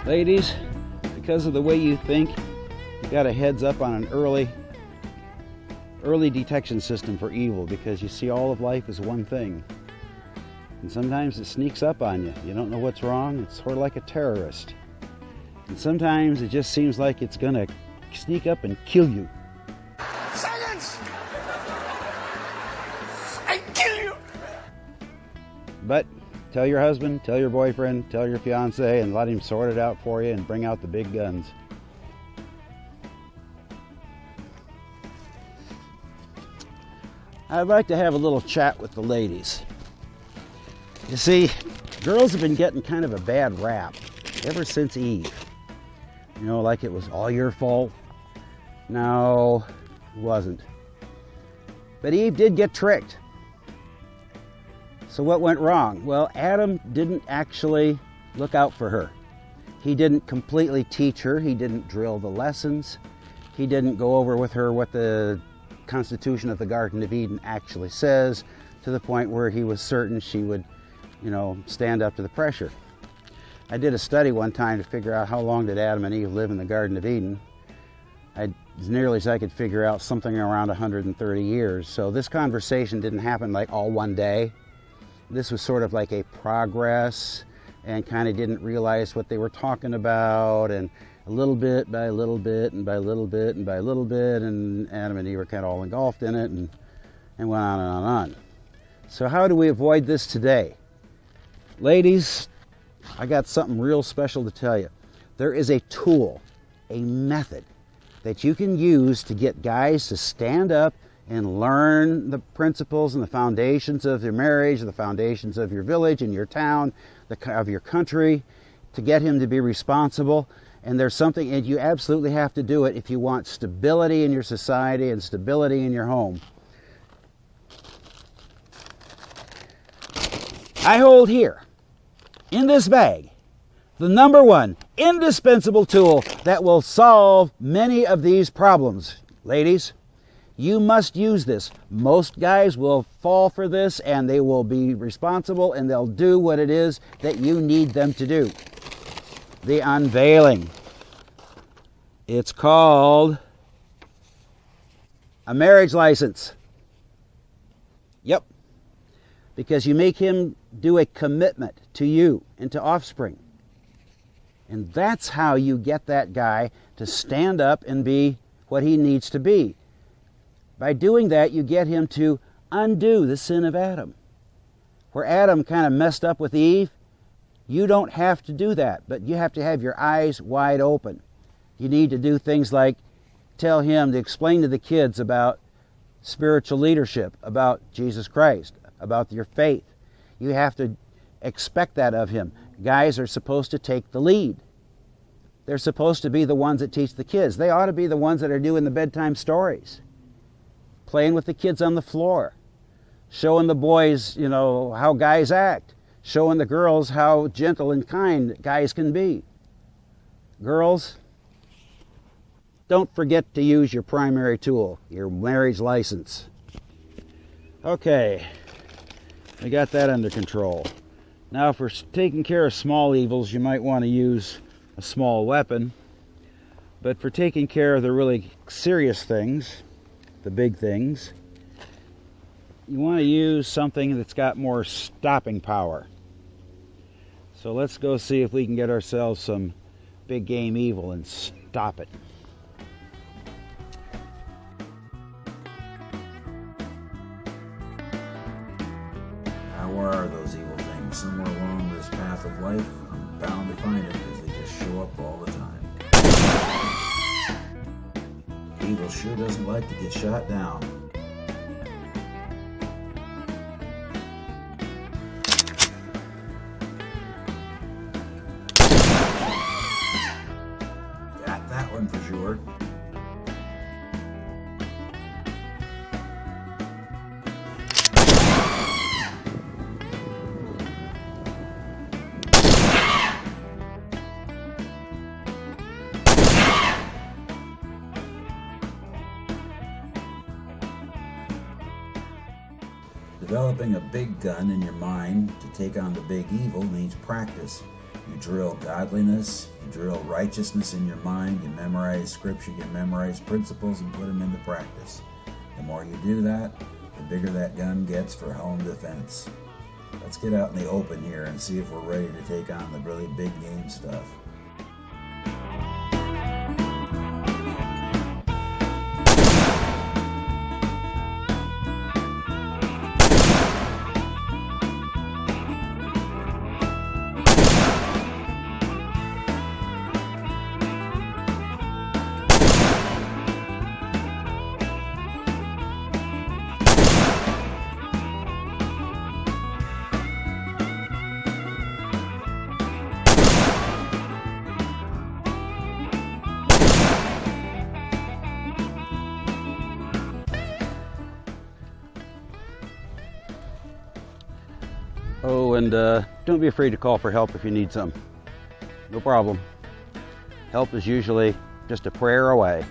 Ladies, because of the way you think, you got a heads up on an early detection system for evil, because you see all of life as one thing. And sometimes it sneaks up on you. You don't know what's wrong. It's sort of like a terrorist. And sometimes it just seems like it's going to sneak up and kill you. Silence! I kill you! But tell your husband, tell your boyfriend, tell your fiance, and let him sort it out for you and bring out the big guns. I'd like to have a little chat with the ladies. You see, girls have been getting kind of a bad rap ever since Eve. You know, like it was all your fault. No, it wasn't. But Eve did get tricked. So what went wrong? Well, Adam didn't actually look out for her. He didn't completely teach her. He didn't drill the lessons. He didn't go over with her what the Constitution of the Garden of Eden actually says, to the point where he was certain she would, stand up to the pressure. I did a study one time to figure out how long did Adam and Eve live in the Garden of Eden. As nearly as I could figure out, something around 130 years. So this conversation didn't happen like all one day. This was sort of like a progress, and kind of didn't realize what they were talking about, and a little bit by a little bit and by a little bit and by a little bit, and Adam and Eve were kind of all engulfed in it, and went on and on and on. So how do we avoid this today? Ladies, I got something real special to tell you. There is a tool, a method that you can use to get guys to stand up and learn the principles and the foundations of your marriage, the foundations of your village and your town, of your country, to get him to be responsible. And there's something, and you absolutely have to do it if you want stability in your society and stability in your home. I hold here, in this bag, the number one indispensable tool that will solve many of these problems. Ladies, you must use this. Most guys will fall for this, and they will be responsible, and they'll do what it is that you need them to do. The unveiling. It's called a marriage license. Yep. Because you make him do a commitment to you and to offspring. And that's how you get that guy to stand up and be what he needs to be. By doing that, you get him to undo the sin of Adam. Where Adam kind of messed up with Eve, you don't have to do that, but you have to have your eyes wide open. You need to do things like tell him to explain to the kids about spiritual leadership, about Jesus Christ, about your faith. You have to expect that of him. Guys are supposed to take the lead. They're supposed to be the ones that teach the kids. They ought to be the ones that are doing the bedtime stories, playing with the kids on the floor, showing the boys, how guys act, showing the girls how gentle and kind guys can be. Girls, don't forget to use your primary tool, your marriage license. Okay, we got that under control. Now, for taking care of small evils, you might want to use a small weapon. But for taking care of the really serious things, the big things, you want to use something that's got more stopping power. So let's go see if we can get ourselves some big game evil and stop it. Now, where are those evil things? Somewhere along this path of life, I'm bound to find them because they just show up all the time. Evil sure doesn't like to get shot down. Got that one for sure. Developing a big gun in your mind to take on the big evil needs practice. You drill godliness, you drill righteousness in your mind, you memorize scripture, you memorize principles and put them into practice. The more you do that, the bigger that gun gets for home defense. Let's get out in the open here and see if we're ready to take on the really big game stuff. Oh, and don't be afraid to call for help if you need some. No problem. Help is usually just a prayer away.